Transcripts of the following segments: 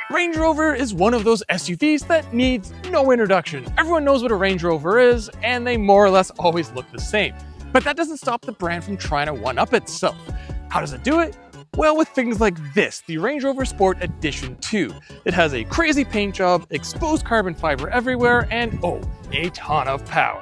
Range Rover is one of those SUVs that needs no introduction. Everyone knows what a Range Rover is, and they more or less always look the same. But that doesn't stop the brand from trying to one-up itself. How does it do it? Well, with things like this, the Range Rover Sport Edition 2. It has a crazy paint job, exposed carbon fiber everywhere, and oh, a ton of power.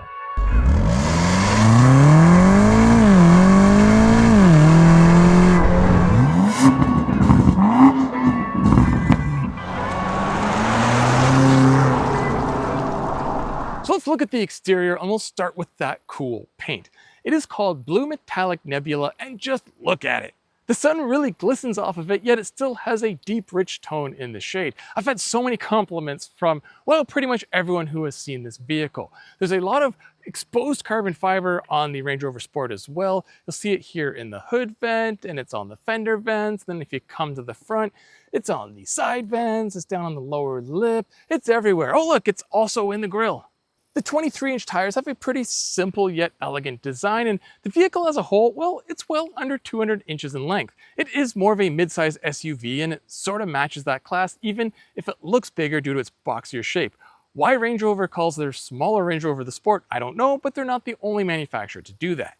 So let's look at the exterior and we'll start with that cool paint. It is called Blue Metallic Nebula, and just look at it. The sun really glistens off of it, yet it still has a deep, rich tone in the shade. I've had so many compliments from, well, pretty much everyone who has seen this vehicle. There's a lot of exposed carbon fiber on the Range Rover Sport as well. You'll see it here in the hood vent, and it's on the fender vents. Then if you come to the front, it's on the side vents, it's down on the lower lip, it's everywhere. Oh look, it's also in the grille. The 23-inch tires have a pretty simple yet elegant design, and the vehicle as a whole, well, it's well under 200 inches in length. It is more of a mid-size SUV, and it sort of matches that class, even if it looks bigger due to its boxier shape. Why Range Rover calls their smaller Range Rover the Sport, I don't know, but they're not the only manufacturer to do that.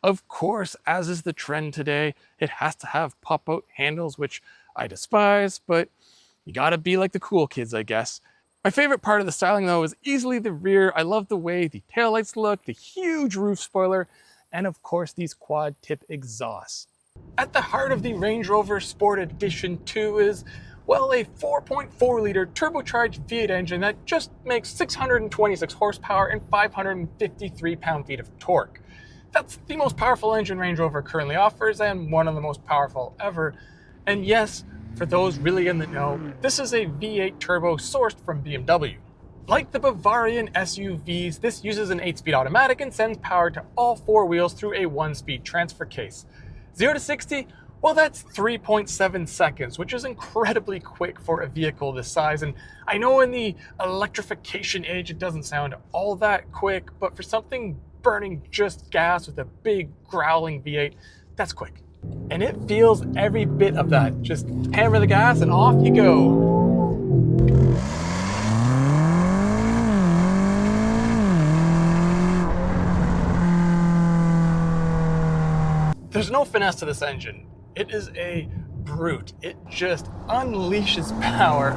Of course, as is the trend today, it has to have pop-out handles, which I despise, but you gotta be like the cool kids, I guess. My favorite part of the styling though is easily the rear. I love the way the taillights look, the huge roof spoiler, and of course these quad tip exhausts. At the heart of the Range Rover Sport Edition 2 is, well, a 4.4 liter turbocharged V8 engine that just makes 626 horsepower and 553 pound-feet of torque. That's the most powerful engine Range Rover currently offers, and one of the most powerful ever. And yes, for those really in the know, this is a V8 turbo sourced from BMW. Like the Bavarian SUVs, this uses an 8-speed automatic and sends power to all four wheels through a 1-speed transfer case. 0 to 60, well, that's 3.7 seconds, which is incredibly quick for a vehicle this size. And I know in the electrification age, it doesn't sound all that quick, but for something burning just gas with a big growling V8, that's quick. And it feels every bit of that. Just hammer the gas and off you go. There's no finesse to this engine. It is a brute. It just unleashes power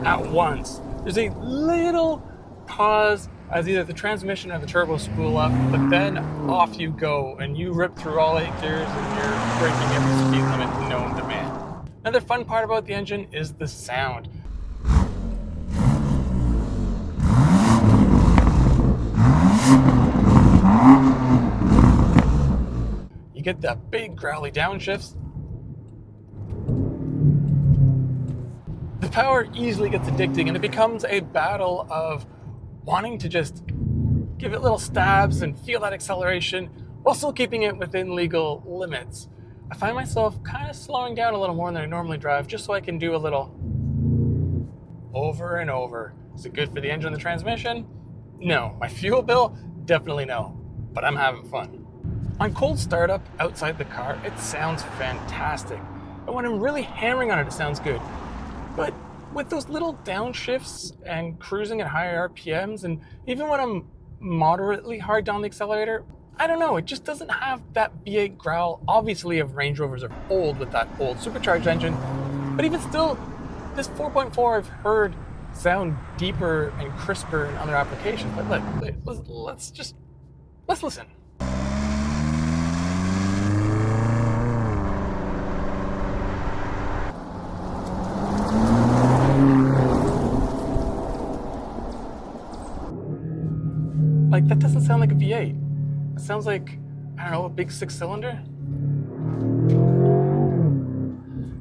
at once. There's a little pause as either the transmission or the turbo spool up, but then off you go and you rip through all 8 gears and you're breaking every speed limit known to man. Another fun part about the engine is the sound. You get that big growly downshifts. The power easily gets addicting, and it becomes a battle of wanting to just give it little stabs and feel that acceleration while still keeping it within legal limits. I find myself kind of slowing down a little more than I normally drive just so I can do a little over and over. Is it good for the engine and the transmission? No. My fuel bill? Definitely no. But I'm having fun. On cold startup outside the car, it sounds fantastic. And when I'm really hammering on it, it sounds good. But with those little downshifts and cruising at higher RPMs, and even when I'm moderately hard down the accelerator, I don't know, it just doesn't have that V8 growl. Obviously, if Range Rovers are old with that old supercharged engine, but even still, this 4.4 I've heard sound deeper and crisper in other applications. But look, let's listen. Like, that doesn't sound like a V8. It sounds like, I don't know, a big 6-cylinder.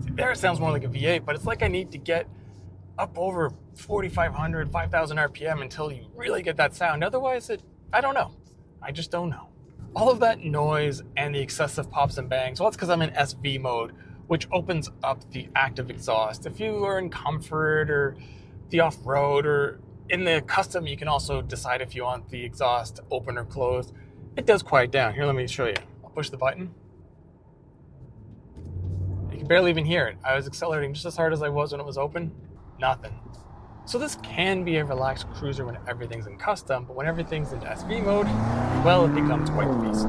See, there it sounds more like a V8, but it's like I need to get up over 4,500, 5,000 RPM until you really get that sound. Otherwise, I don't know. I just don't know. All of that noise and the excessive pops and bangs, well, that's because I'm in SV mode, which opens up the active exhaust. If you are in comfort or the off-road or in the custom, you can also decide if you want the exhaust open or closed. It does quiet down. Here, let me show you. I'll push the button. You can barely even hear it. I was accelerating just as hard as I was when it was open. nothing. So this can be a relaxed cruiser when everything's in custom, but when everything's in SV mode, well, it becomes quite the beast.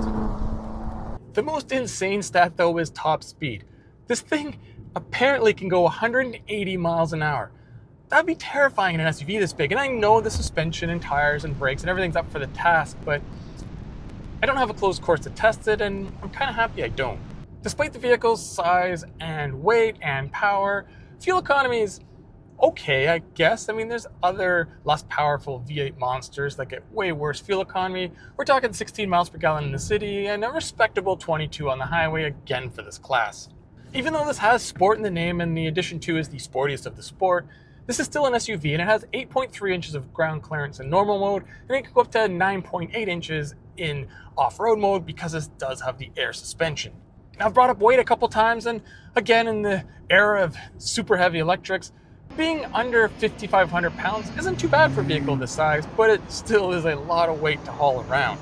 The most insane stat though is top speed. This thing apparently can go 180 miles an hour. That'd be terrifying in an SUV this big, and I know the suspension and tires and brakes and everything's up for the task, but I don't have a closed course to test it, and I'm kind of happy I don't. Despite the vehicle's size and weight and power, fuel economy is okay, I guess. I mean, there's other less powerful V8 monsters that get way worse fuel economy. We're talking 16 miles per gallon in the city and a respectable 22 on the highway again for this class. Even though this has sport in the name and the Edition 2 is the sportiest of the sport, this is still an SUV and it has 8.3 inches of ground clearance in normal mode, and it can go up to 9.8 inches in off-road mode because this does have the air suspension. Now, I've brought up weight a couple times, and again, in the era of super heavy electrics, being under 5,500 pounds isn't too bad for a vehicle this size, but it still is a lot of weight to haul around.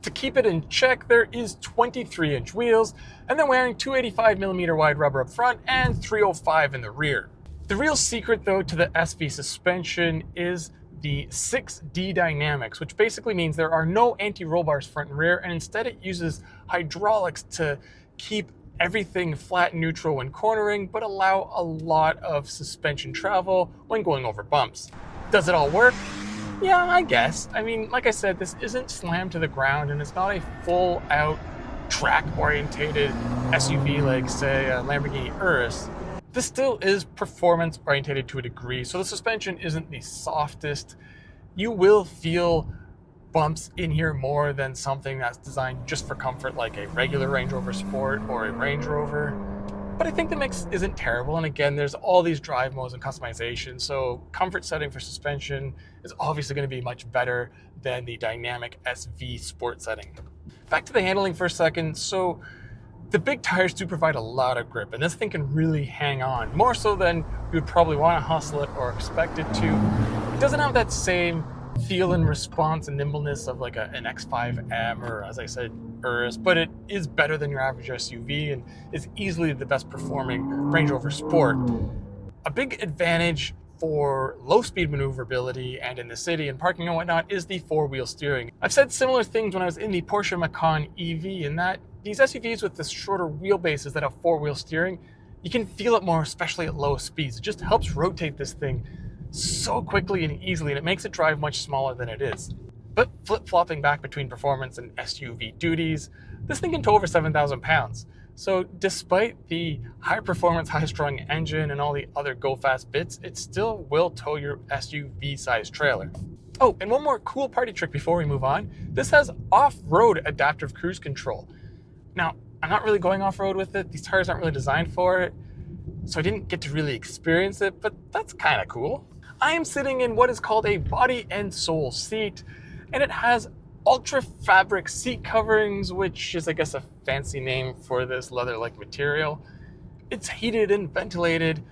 To keep it in check, there is 23-inch wheels, and they're wearing 285mm wide rubber up front and 305 in the rear. The real secret, though, to the SV suspension is the 6D dynamics, which basically means there are no anti-roll bars front and rear, and instead it uses hydraulics to keep everything flat and neutral when cornering, but allow a lot of suspension travel when going over bumps. Does it all work? Yeah, I guess. I mean, like I said, this isn't slammed to the ground, and it's not a full-out track-orientated SUV like, say, a Lamborghini Urus. This still is performance oriented to a degree, so the suspension isn't the softest. You will feel bumps in here more than something that's designed just for comfort like a regular Range Rover Sport or a Range Rover. But I think the mix isn't terrible, and again, there's all these drive modes and customization, so comfort setting for suspension is obviously going to be much better than the dynamic SV Sport setting. Back to the handling for a second. So the big tires do provide a lot of grip, and this thing can really hang on, more so than you would probably want to hustle it or expect it to. It doesn't have that same feel and response and nimbleness of like an X5M or, as I said, Urus, but it is better than your average SUV and is easily the best performing Range Rover Sport. A big advantage for low-speed maneuverability and in the city and parking and whatnot is the four-wheel steering. I've said similar things when I was in the Porsche Macan EV, in that these SUVs with the shorter wheelbases that have four-wheel steering, you can feel it more, especially at low speeds. It just helps rotate this thing so quickly and easily, and it makes it drive much smaller than it is. But flip-flopping back between performance and SUV duties, this thing can tow over 7,000 pounds. So despite the high-performance, high-strung engine and all the other go-fast bits, it still will tow your SUV-sized trailer. Oh, and one more cool party trick before we move on. This has off-road adaptive cruise control. Now, I'm not really going off-road with it. These tires aren't really designed for it, so I didn't get to really experience it, but that's kind of cool. I am sitting in what is called a body and soul seat, and it has ultra fabric seat coverings, which is, I guess, a fancy name for this leather-like material. It's heated and ventilated,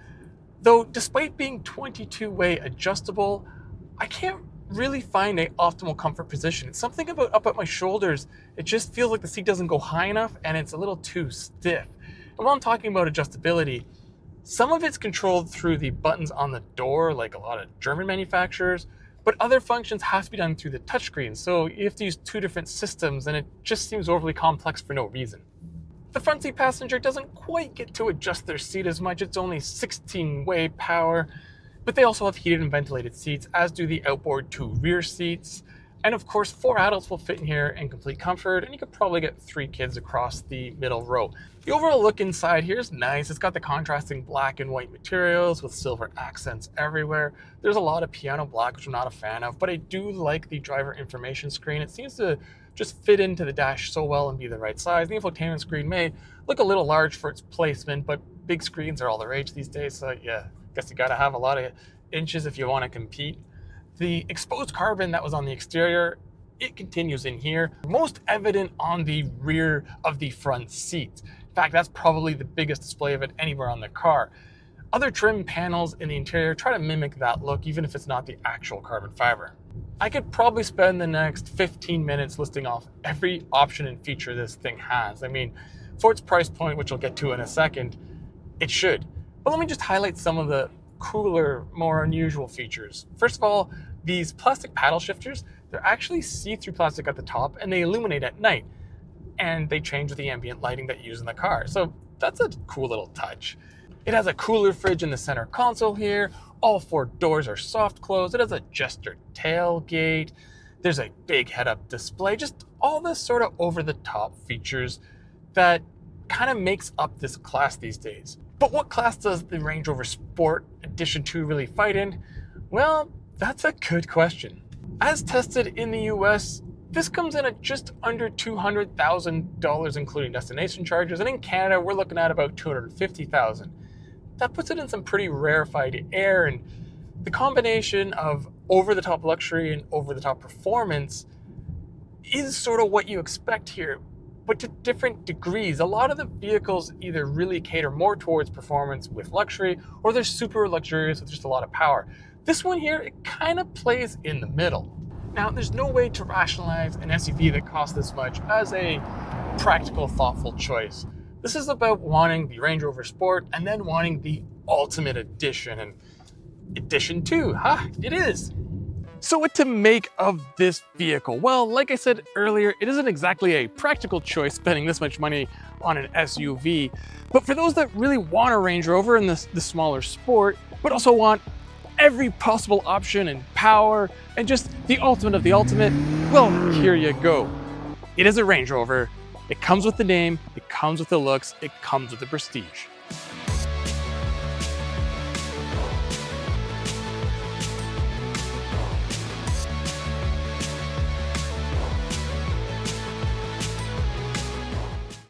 though despite being 22-way adjustable, I can't really find an optimal comfort position. It's something about up at my shoulders. It just feels like the seat doesn't go high enough and it's a little too stiff. And while I'm talking about adjustability, some of it's controlled through the buttons on the door, like a lot of German manufacturers, but other functions have to be done through the touchscreen, so you have to use two different systems, and it just seems overly complex for no reason. The front seat passenger doesn't quite get to adjust their seat as much. It's only 16-way power, but they also have heated and ventilated seats, as do the outboard two rear seats. And of course, 4 adults will fit in here in complete comfort, and you could probably get 3 kids across the middle row. The overall look inside here is nice. It's got the contrasting black and white materials with silver accents everywhere. There's a lot of piano black, which I'm not a fan of, but I do like the driver information screen. It seems to just fit into the dash so well and be the right size. The infotainment screen may look a little large for its placement, but big screens are all the rage these days, so yeah, I guess you gotta have a lot of inches if you want to compete. The exposed carbon that was on the exterior, it continues in here, most evident on the rear of the front seat. In fact, that's probably the biggest display of it anywhere on the car. Other trim panels in the interior try to mimic that look, even if it's not the actual carbon fiber. I could probably spend the next 15 minutes listing off every option and feature this thing has. I mean, for its price point, which I'll get to in a second, it should. But let me just highlight some of the cooler, more unusual features. First of all, these plastic paddle shifters, they're actually see-through plastic at the top and they illuminate at night. And they change with the ambient lighting that you use in the car. So that's a cool little touch. It has a cooler fridge in the center console here. All 4 doors are soft close. It has a gesture tailgate. There's a big head-up display. Just all this sort of over-the-top features that kind of makes up this class these days. But what class does the Range Rover Sport Edition 2 really fight in? Well, that's a good question. As tested in the US, this comes in at just under $200,000, including destination charges, and in Canada, we're looking at about $250,000. That puts it in some pretty rarefied air, and the combination of over-the-top luxury and over-the-top performance is sort of what you expect here, but to different degrees. A lot of the vehicles either really cater more towards performance with luxury, or they're super luxurious with just a lot of power. This one here, it kind of plays in the middle. Now, there's no way to rationalize an SUV that costs this much as a practical, thoughtful choice. This is about wanting the Range Rover Sport and then wanting the Ultimate Edition, and Edition 2, it is. So what to make of this vehicle? Well, like I said earlier, it isn't exactly a practical choice spending this much money on an SUV, but for those that really want a Range Rover and the smaller Sport, but also want every possible option and power and just the ultimate of the ultimate, well, here you go. It is a Range Rover. It comes with the name, it comes with the looks, it comes with the prestige.